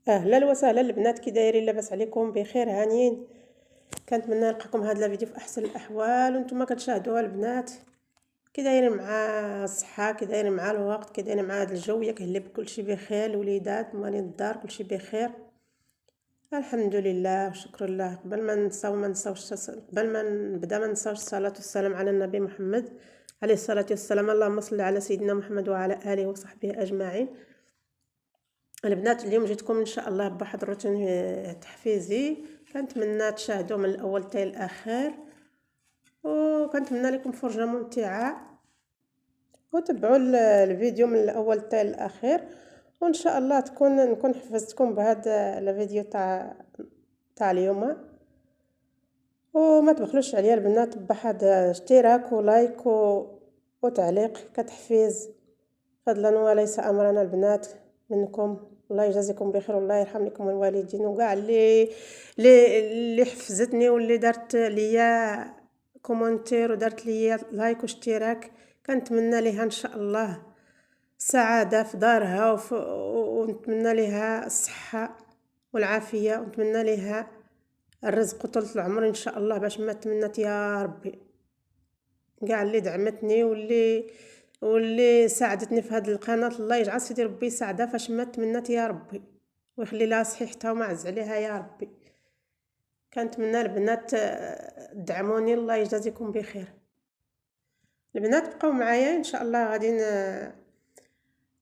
اهلا وسهلا البنات، كي دايرين؟ لاباس عليكم؟ بخير هانيين؟ كنتمنى نلقاكم هذا الفيديو في احسن الاحوال وانتم كتشاهدوها البنات. كي دايرين مع الصحه؟ كي دايرين مع الوقت؟ كي دايرين مع هذا الجو؟ ياك هلب كلشي بخير؟ الوليدات مالين الدار كلشي بخير؟ الحمد لله وشكر الله. قبل ما نبدا ما ننساوش الصلاه والسلام على النبي محمد عليه الصلاه والسلام. اللهم صل على سيدنا محمد وعلى اله وصحبه اجمعين. البنات اليوم جيتكم ان شاء الله بواحد الروتين تحفيزي، كنتمنى تشاهدوه من الاول حتى الاخر، وكنتمنى لكم فرجه ممتعه وتبعوا الفيديو من الاول حتى الاخر، وان شاء الله نكون حفزتكم بهذا الفيديو تاع اليوم. وما تبخلوش عليا البنات بواحد اشتراك ولايك وتعليق كتحفيز فضلا وليس امرنا البنات منكم. الله يجازيكم بخير والله يرحم لكم الوالدين وكاع اللي حفزتني واللي دارت ليا كومونتير ودارت ليا لايك واشتراك. كنتمنى ليها ان شاء الله السعاده في دارها ونتمنى ليها الصحه والعافيه، ونتمنى ليها الرزق وطولة العمر ان شاء الله باش ما تمنت يا ربي. كاع اللي دعمتني واللي ساعدتني في هذه القناه الله يجعل سيدي ربي يساعدها فاش ما تمنت يا ربي، ويخلي لها صحيحتها وما عز عليها يا ربي. كنتمنى البنات دعموني، الله يجازيكم بخير. البنات بقاو معايا ان شاء الله. غادي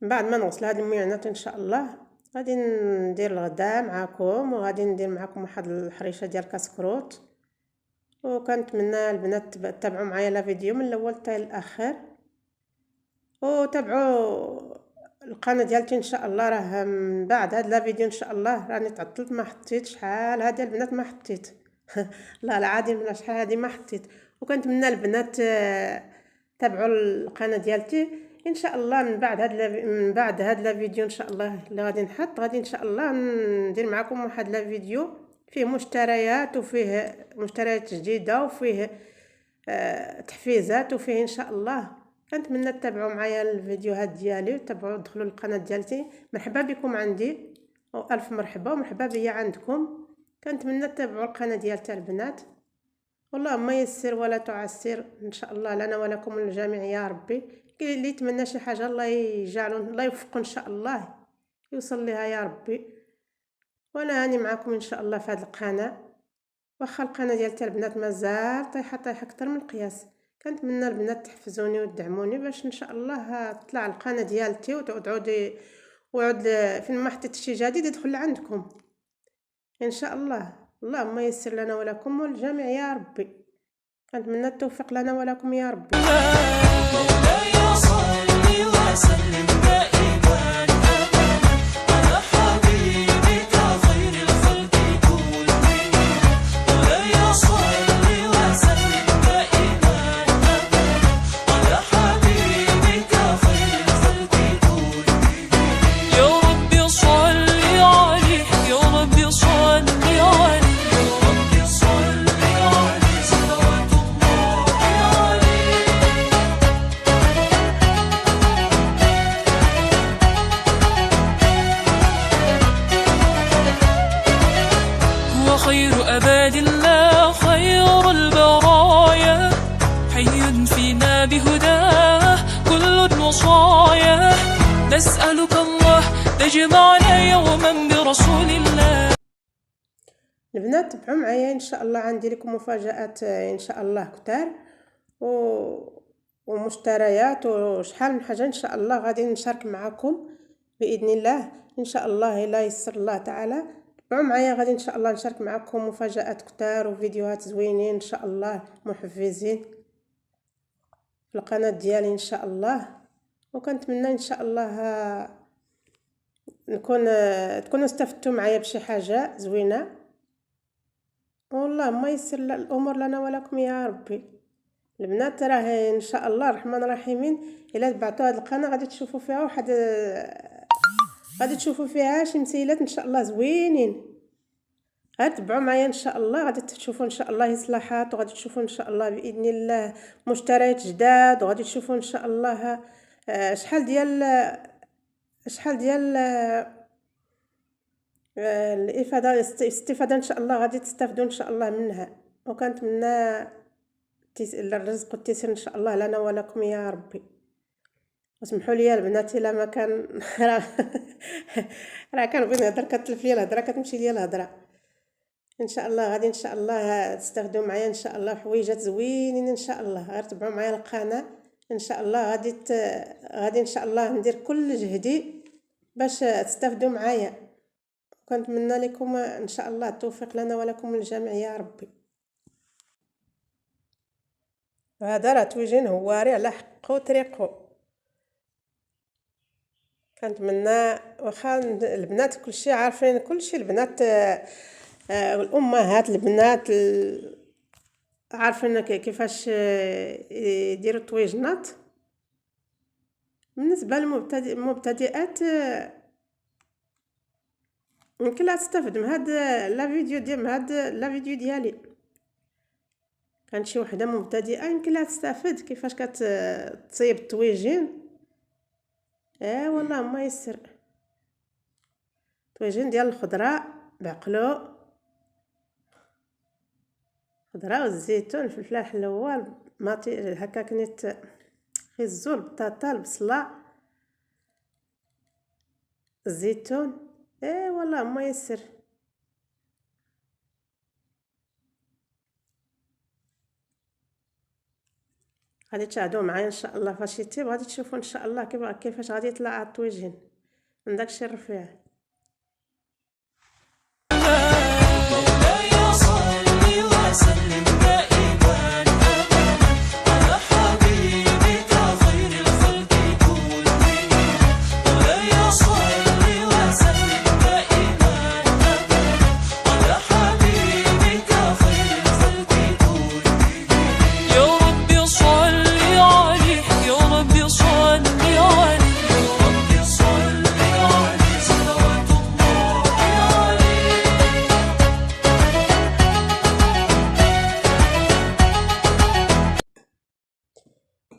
من بعد ما نغسل هذه المعينات ان شاء الله غادي ندير الغداء معكم، وغادي ندير معكم واحد الحريشه ديال كاسكروت. وكنتمنى البنات تتابعوا معايا لا فيديو من الاول حتى الاخر، وتابعوا القناه ديالتي ان شاء الله. راه من بعد هاد لا فيديو ان شاء الله راني تعطلت ما حطيت شحال هادي البنات ما حطيت لا العظيم لا شحال هادي ما حطيت. وكنتمنى البنات تابعوا القناه ديالتي ان شاء الله. من بعد هاد لا فيديو ان شاء الله اللي غادي نحط، غادي ان شاء الله ندير معكم واحد لا فيديو فيه مشتريات وفيه مشتريات جديده وفيه تحفيزات وفيه ان شاء الله. كنتمنى تتابعوا معايا الفيديوهات ديالي وتابعوا دخلوا القناه ديالتي. مرحبا بكم عندي والف مرحبا ومرحبا بيا عندكم. كنتمنى تتابعوا القناه ديالتي البنات، والله ما يسر ولا تعسر ان شاء الله لنا ولكم الجميع يا ربي. اللي يتمنى شي حاجه الله يجعله الله يوفقه ان شاء الله يوصل لها يا ربي. وانا هاني معكم ان شاء الله في هذه القناه، واخا القناه ديالتي البنات مازال طايحه اكثر من القياس. كنتمنى البنات تحفزوني وتدعموني باش ان شاء الله تطلع القناه ديالتي وعود فين ما حطيت شي جديد يدخل عندكم ان شاء الله. اللهم يسر لنا ولكم والجميع يا ربي. كنتمنى التوفيق لنا ولكم يا ربي. مولاي صل وسلم دائما ابدا على حبيبك خير الخلق كلهم. مولاي صل وسلم دائما ابدا على حبيبك خير الخلق كلهم. يا رب صل عليه يا رب صل عليه يا رب صل عليه صلوات الله عليه. هو خير أباد الله خير البرايا، حي فينا بهداه كل الوصايا. نسألك الله تجمعنا يوما برسول الله. البنات تبعوا معايا ان شاء الله، عندي لكم مفاجآت ان شاء الله كتار ومشتريات وشحال من حاجه ان شاء الله غادي نشارك معكم باذن الله ان شاء الله الا يسر الله تعالى. تبعوا معايا غادي ان شاء الله نشارك معكم مفاجآت كتار وفيديوهات زوينين ان شاء الله محفزين في القناه ديالي ان شاء الله. وكنتمنى ان شاء الله تكونوا استفدتوا معايا بشي حاجه زوينه، والله ما يسر الامور لنا ولكم يا ربي. البنات راه ان شاء الله الرحمن الرحيم الا تبعتوا هذه القناه غادي تشوفوا فيها شي مسيلات ان شاء الله زوينين. غير تبعوا معايا ان شاء الله غادي تشوفوا ان شاء الله اصلاحات، وغادي تشوفوا ان شاء الله باذن الله مشتريات جداد، وغادي تشوفوا ان شاء الله شحال ديال الاستفادة ان شاء الله غادي تستافدوا ان شاء الله منها، وكنتمنى الرزق والتيسير ان شاء الله لنا ولكم يا ربي. وسمحوا لي البنات الا ما كان راه كنبغي نهضر كتلف لي الهضره كتمشي لي الهضره. ان شاء الله غادي ان شاء الله تستافدوا معايا ان شاء الله حويجات زوينين ان شاء الله. غير تبعوا معايا القناه ان شاء الله غادي ان شاء الله ندير كل جهدي باش تستافدوا معايا. كنتمنى لكم ان شاء الله التوفيق لنا ولكم الجميع يا ربي. هذا راه تويجين هواري على حقو طريقو. كنتمنى واخا البنات كلشي عارفين كلشي، البنات والامهات البنات عارفين كيفاش يديروا الطويجنات. بالنسبه للمبتدئات يمكن لا تستافد من هذا لا فيديو ديالي. كانت شي وحده مبتدئه يمكن لا تستافد كيفاش كتصيب الطويجين. والله ما يسر طويجين ديال الخضره بعقلو، خضره والزيتون الفلفل الحلوه ماطي هكاك نيت خيزو البطاطا البصله الزيتون. والله ما يسر. غادي تشاهدوا معايا ان شاء الله فاش يطيب، غادي تشوفوا ان شاء الله كيفاش غادي يطلع الطويجين من داكشي الرفيع.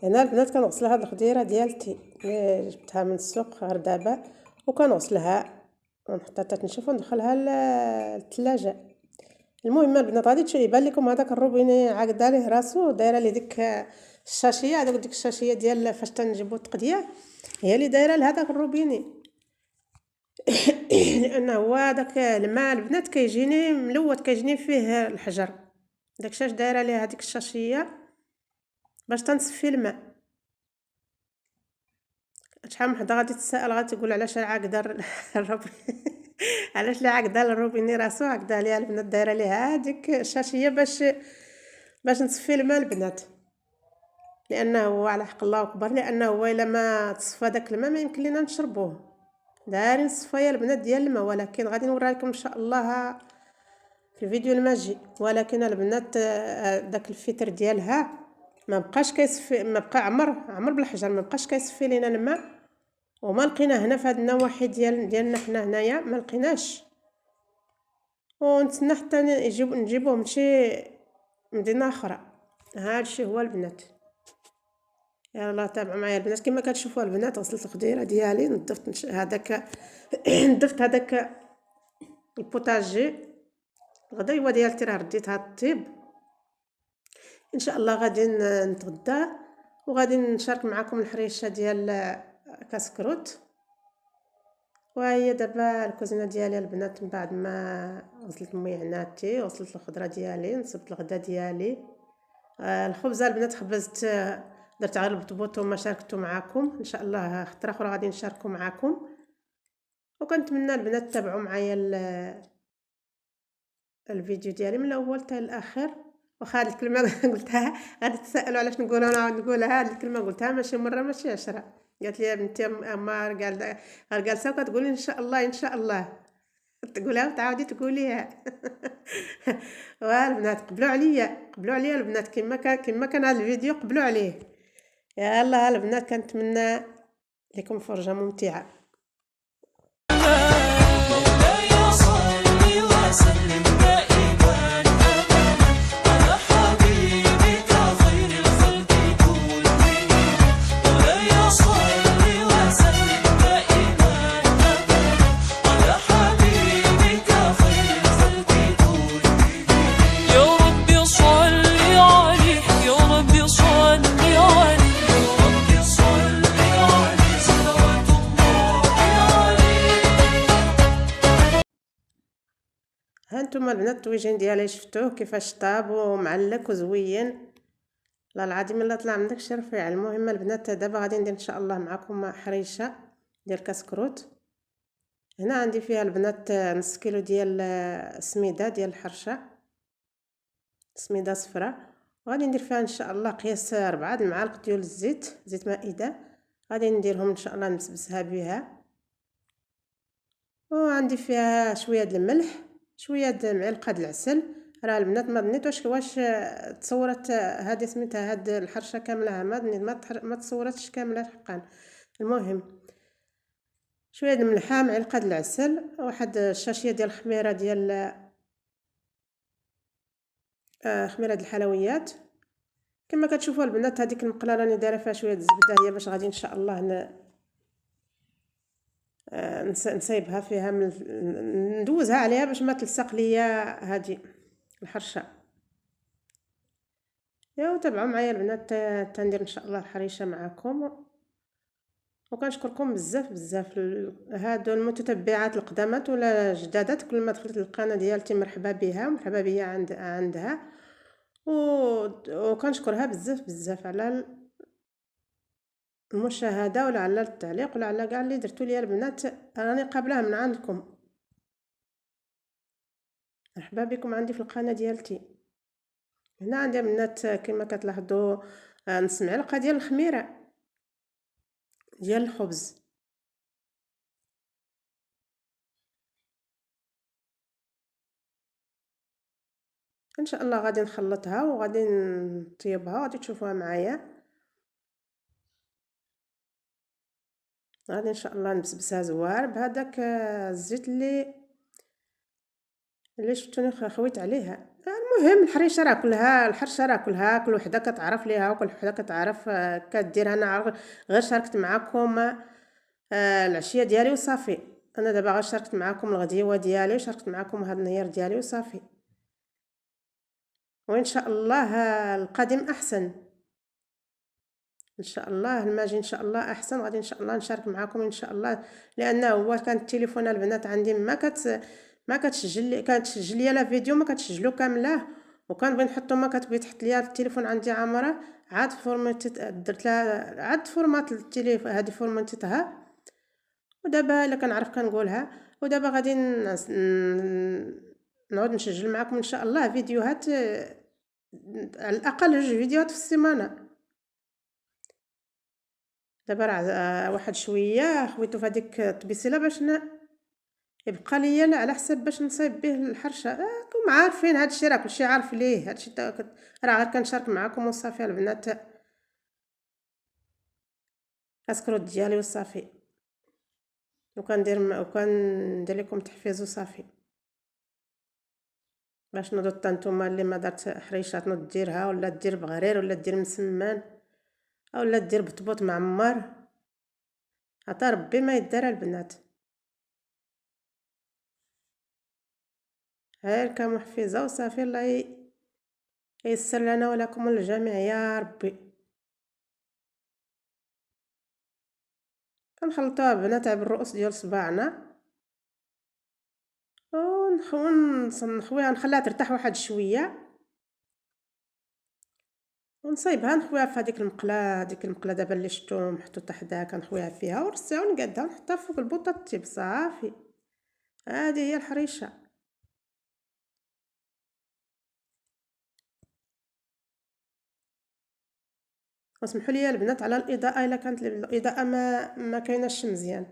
هنا البنات كنغسل هاد الخضيره ديالتي اللي جبتها من السوق غير دابا، وكنغسلها ونحطها حتى تنشف وندخلها للثلاجه. المهم البنات غادي يبان لكم هذاك الروبيني عاقده ليه راسو، دايره ليه ديك الشاشيه، ديك الشاشيه ديال فاش تنجيبو التقديه هي اللي دايره لهذاك الروبيني. لانه هو داك الماء البنات كيجيني ملوث، كيجيني فيه الحجر، داك الشاش دايره ليه هذيك الشاشيه باش تنصفي الماء. شحال من وحده غادي تسائل غادي تقول علاش عاقده علاش لا عاقده الروبيني راسو عاقده ليها البنات دايره ليها هذيك الشاشيه باش نصفي الماء البنات. لانه هو على حق الله اكبر، لانه هو الا ما تصفى داك الماء ما يمكن لينا نشربوه. دايرين الصفايه البنات ديال الماء، ولكن غادي نوري لكم ان شاء الله في الفيديو الماجي. ولكن البنات داك الفلتر ديالها ما بقاش كيصفي، ما بقى عمر بالحجر، ما بقاش كيصفي لينا الماء. وما لقينا هنا في هاد النواحي ديالنا حنا هنايا ما لقيناش، ونتسنى حتى نجيبوه من شي مدينه اخرى. هادشي هو البنات. يلا تابعوا معايا البنات. كما كتشوفوا البنات غسلت الخضيره ديالي، نظفت هذاك البوطاجي. الغدايوه ديالتي راه رديتها طيب. ان شاء الله غادي نتغدى وغادي نشارك معكم الحريشه ديال كاسكروت. وهي دابا الكوزينه ديالي البنات من بعد ما غسلت ميعناتي وغسلت الخضره ديالي نصبت الغدا ديالي. الخبزه البنات خبزت درت غير البطبوط وما شاركته معكم. ان شاء الله خطره اخرى غادي نشاركه معكم. وكنتمنى البنات تتابعوا معايا الفيديو ديالي من الاول حتى الاخر. واخا هاد الكلمه قلتها غادي تسالوا علاش نقولها، نعاود نقولها. هاد الكلمه قلتها ماشي مره ماشي 10. قالت لي بنتي اما قال جالسه كتقولي ان شاء الله ان شاء الله، تقولها وتعاودي تقوليها. والبنات قبلوا عليا البنات كما كان هذا الفيديو قبلوا عليه. يلا البنات كنتمنى لكم فرجه ممتعه. ها نتوما البنات الطويجين ديالي شفتوه كيفاش طاب ومعلك وزوين. لا العظيم الا طلع من داكشي رفيع. المهم البنات دابا غادي ندير ان شاء الله معكم حريشه ديال كسكروت. هنا عندي فيها البنات نص كيلو ديال السميده ديال الحرشه، سميده صفراء، وغادي ندير فيها ان شاء الله قياس 4 المعالق ديال الزيت، زيت مائده. غادي نديرهم ان شاء الله نبسبسها بها. وعندي فيها شويه د الملح، شويه د معلقه د العسل. راه البنات ما ظنيتوش واش تصورت هذه سميتها هاد الحرشه كامله، ما تصورتش كامله حقا. المهم شويه د الملحه، معلقه د العسل، واحد الشاشيه ديال الخميره ديال خميره د الحلويات. كما كتشوفوا البنات هذيك المقله راني دايره فيها شويه د الزبده، هي باش غادي ان شاء الله نصايبها فيها ندوزها عليها باش ما تلصق ليا هذه الحرشه. يا تابعوا معايا البنات تندير ان شاء الله الحريشه معكم. وكنشكركم بزاف بزاف هادو المتتبعات القدامات ولا جدادات. كل ما دخلت القناه ديالتي مرحبا بها ومرحبا بيا عندها، وكنشكرها بزاف بزاف على المشاهده ولا على التعليق ولا على كاع اللي درتو لي البنات. راني قابلاه من عندكم. مرحبا بكم عندي في القناه ديالتي. هنا عندي البنات كما كتلاحظوا نص معلقه ديال الخميره ديال الخبز. ان شاء الله غادي نخلطها وغادي نطيبها، غادي تشوفوها معايا. غادي ان شاء الله نبسبسها زوار بهذاك الزيت اللي شفتوني خويت عليها. المهم الحريشه راه كلها، الحرشه راه كلها كل وحده كتعرف ليها وكل وحده كتعرف كديرها. انا غير شاركت معكم العشيه ديالي وصافي. انا دابا غير شاركت معكم الغديوه ديالي وشاركت معكم هاد النهار ديالي وصافي. وان شاء الله القادم احسن ان شاء الله. الماجي ان شاء الله احسن. غادي ان شاء الله نشارك معكم ان شاء الله، لانه هو كان التليفون البنات عندي ما كتسجل، كانت تسجل ليا لا فيديو ما كتسجلو كامله، وكان بغي نحطو ما كتبغي تحط ليا التليفون عندي عامره. عاد فورمات درت لها، عاد فورمات التليفون هذه فورماتها. ودابا الا كنعرف كنقولها. ودابا غادي نعود نسجل معكم ان شاء الله فيديوهات، على الاقل 2 فيديوهات في السيمانه. دابا راه واحد شويه خويتو في هذيك الطبيسيله باش يبقى ليا على حساب باش نصايب به الحرشه. راكم عارفين هادشي، راه كلشي عارف ليه هادشي. راه غير كنشارك معكم وصافي البنات. كسكروت ديالي وصافي، وكندير لكم تحفيز وصافي باش نوضوا نتوما اللي ما دارت حريشات نوض ديرها، ولا دير بغرير ولا دير مسمان اولا دير بطبوط معمر. عطا ربي ما يدار البنات. غير كمحفزه وصافي. الله ييسر لنا ولكم الجميع يا ربي. كنخلطوها بنات بالرؤوس ديال صباعنا ونخويها، نخليها ترتاح واحد شويه ونصايبها. نخويها في هذيك المقله، دابا اللي شفتو محطوطه حداها كنخويها فيها ونرصها ونقادها ونحطها فوق البوطه طيب صافي. هذه هي الحريشه. واسمحوا لي البنات على الاضاءه الا كانت الاضاءه ما كايناش مزيان.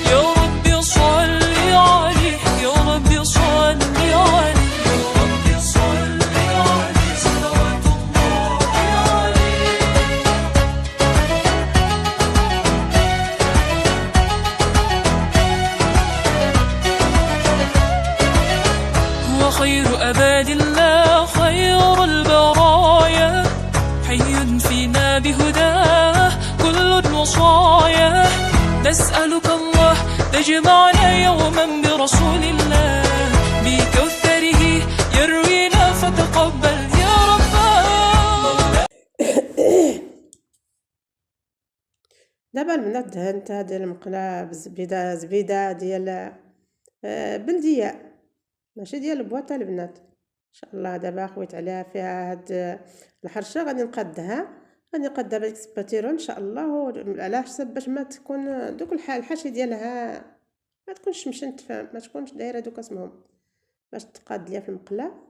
يا ربي صل عليه، يا ربي هو خير أباد الله خير البرايا، حي فينا بهداه كل الوصايا. نسألك الله تجمعنا يوما برسول الله، بكوثره يروينا فتقبل يا رباه. دابا البنات دهنت هاد المقلاة زبيدة ديال بلدية، ماشي ديال البواطة البنات. ان شاء الله دابا خويت عليها فيها هاد الحرشه، غادي نقادها، غادي نقاد دابا ديك السباتيرون ان شاء الله، على حسب باش ما تكون دوك الحاشي ديالها ما تكونش مشنتفه، ما تكونش دايره دوك اسمهم، باش تقاد ليا في المقله.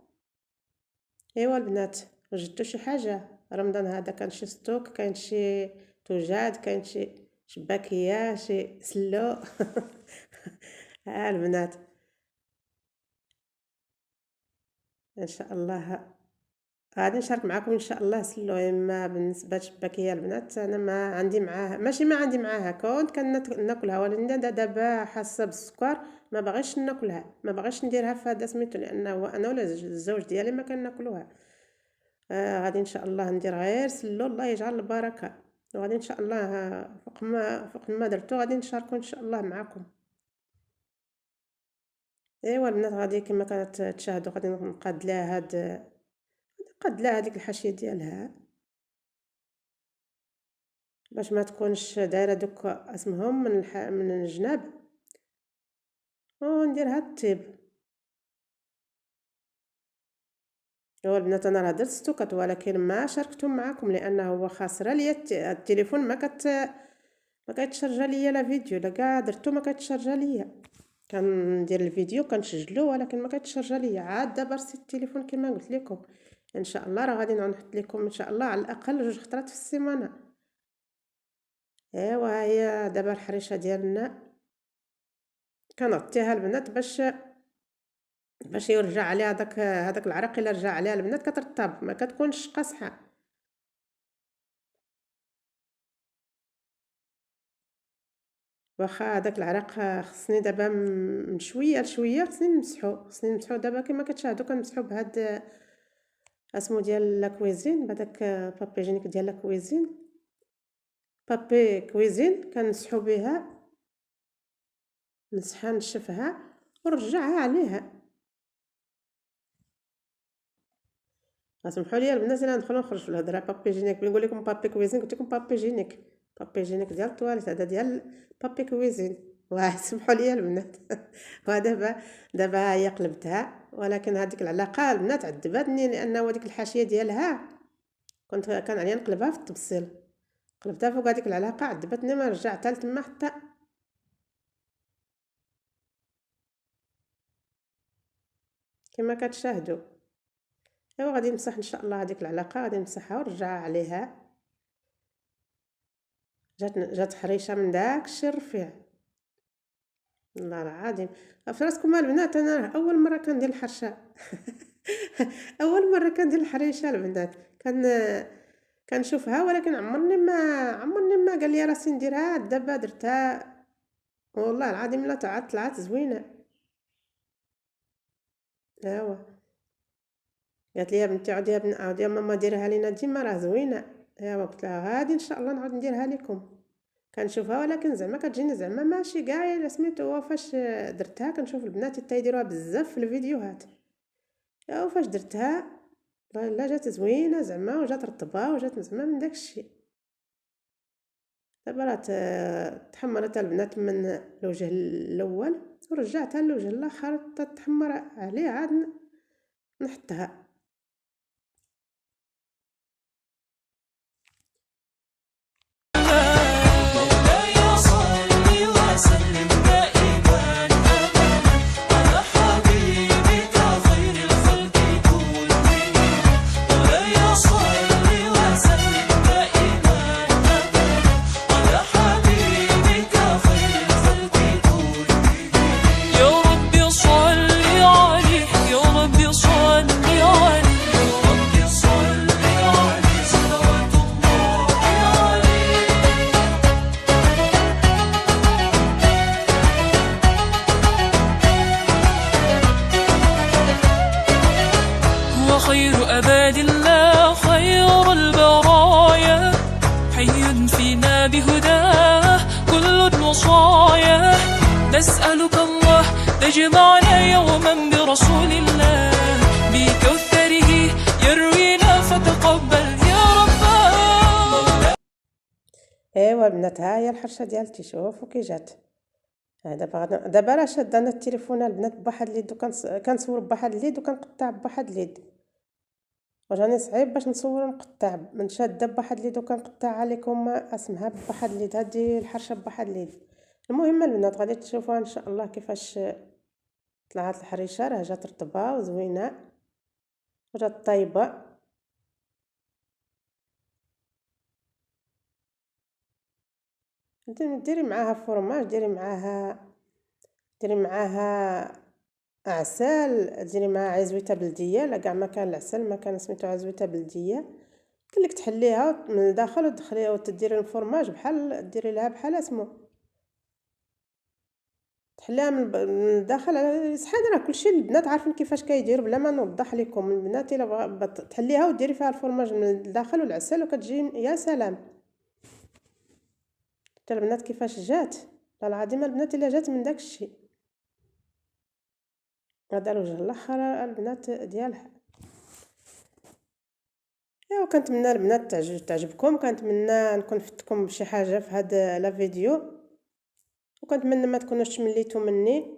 ايوا البنات وجدتوا شي حاجه؟ رمضان هذا كان شي ستوك، كاين شي توجاد، كاين شي شباكيه، شي سلو. ها البنات ان شاء الله غادي نشارك معكم ان شاء الله سلو. اما بالنسبه للشباكيه البنات انا ما عندي معاها، ماشي ما عندي معاها، كنت كناكلها، ولكن دابا حاسه بالسكر ما باغيش ناكلها، ما باغيش نديرها في هذا سميتو، لانه انا ولا الزوج ديالي ما كناكلوها. غادي ان شاء الله ندير غير سلو، الله يجعل البركه، وغادي ان شاء الله فوق ما درتو غادي نشاركو ان شاء الله معكم. ايوا البنات غادي كما كانت تشاهدوا غادي نقاد لها نقاد لها هذيك الحاشيه ديالها باش ما تكونش دايره دوك اسمهم من الجناب، ونديرها الطيب. ايوا البنات انا راه درت ستوكات ولكن ما شاركتهم معكم لانه هو خاسره ليا التليفون، ما كيتشارجا ليا لا فيديو، لا كاع درتو ما كيتشارجا ليا، كندير الفيديو كنسجلو ولكن ما كيتشارجا ليا. عاد دابا رسيت التليفون كما قلت لكم، ان شاء الله راه غادي نحط لكم ان شاء الله على الاقل 2 خطرات في السيمانه. ايوا هي دابا الحريشه ديالنا كنغطيها البنات باش يرجع عليها هذاك العرق، الا رجع عليها البنات كترطب ما كتكونش قاصحه. واخا هذاك العرق خصني دابا من شويه لشويه خصني نمسحو دابا كما كتشاهدوا كنمسحو بهاد اسمو ديال لا كويزين، بهداك بابي جينيك ديال لا كويزين، بابي كويزين كنمسحو بها، نمسحها نشفها ونرجعها عليها. اسمحوا لي البنات انا ندخل ونخرج في الهضره. بابي جينيك نقول لكم بابي كويزين، قلت لكم بابي جينيك ديال الطواليت، هذا ديال بابي كويزين. سمحوا لي البنات. ودابا هي قلبتها، ولكن هذيك العلاقه البنات عذبتني لانه هذيك الحاشيه ديالها كان عليا نقلبها في الطبسيل، قلبتها فوق هذيك العلاقه عذبتني، ما رجعتها لتما حتى كما كتشاهدوا. ايوا غادي نمسح ان شاء الله هذيك العلاقه، غادي نمسحها ونرجعها عليها. جات حريشه من داك الشيء الرفيع، والله العظيم. في راسكم البنات انا اول مره كندير الحرشه. اول مره كندير الحريشه البنات، كنشوفها ولكن عمرني ما قال لي راسي نديرها. دابا درتها والله العظيم لا طلعت زوينه. ايوا قالت لي يا بنتي عاودي يا ماما ديرها لينا ديما راه زوينه. ايوا قلت لها غادي ان شاء الله نعاود نديرها لكم. كنشوفها ولكن زعما كتجيني زعما ماشي كاع الا سميتو. هو فاش درتها كنشوف البنات تيديروها بزاف في الفيديوهات، ايوا فاش درتها لا جات زوينه زعما، وجات رطبه وجات زعما من داك الشيء. دابا راه تحمرت البنات من الوجه الاول ورجعتها للوجه الاخر تتحمر عليه، عاد نحطها. يا ربي صل عليه، يا ربي صل عليه. خير أباد الله خير البرايا، حي فينا بهداه كل الوصايا. نسألك الله تجمعنا يوما برسول الله، بكوثره يروينا فتقبل يا رباه. ايوا البنات، ها هي الحرشه ديالتي، شوفوا كي جات. دابا راه شاده انا التليفون البنات بواحد اليد، كنصور بواحد اليد وكنقطع بواحد اليد، وجاني صعيب باش نصور ونقطع، من شاده بواحد اليد وكنقطع عليكم اسمها بواحد اليد، هذه الحرشه بواحد اليد. المهم البنات غادي تشوفوها ان شاء الله كيفاش طلعت الحريشه. راه جات رطبه وزوينه وجات طايبه. ديري معاها فرماج، ديري معاها عسل، ديري معاها عزويته بلديه، لا كاع ما كان العسل ما كان سميتو عزويته بلديه. قلك تحليها من الداخل وتدخليها وتديري الفرماج بحال ديري لها بحال اسمو، تحليها من الداخل. صحيح راه كلشي البنات عارفين كيفاش كيدير، بلا ما نوضح لكم. البنات الا تحليها وديري فيها الفرماج من الداخل والعسل وكتجي يا سلام. حتى البنات كيفاش جات، لا العظيم البنات الا جات من داك الشيء. هذا الوجه الاخر البنات ديالها. ايوا كنتمنى البنات تعجبكم، كنتمنى نكون فدتكم بشي حاجه في هذا لا فيديو، وكنتمنى ما تكونوش تمليتوا مني.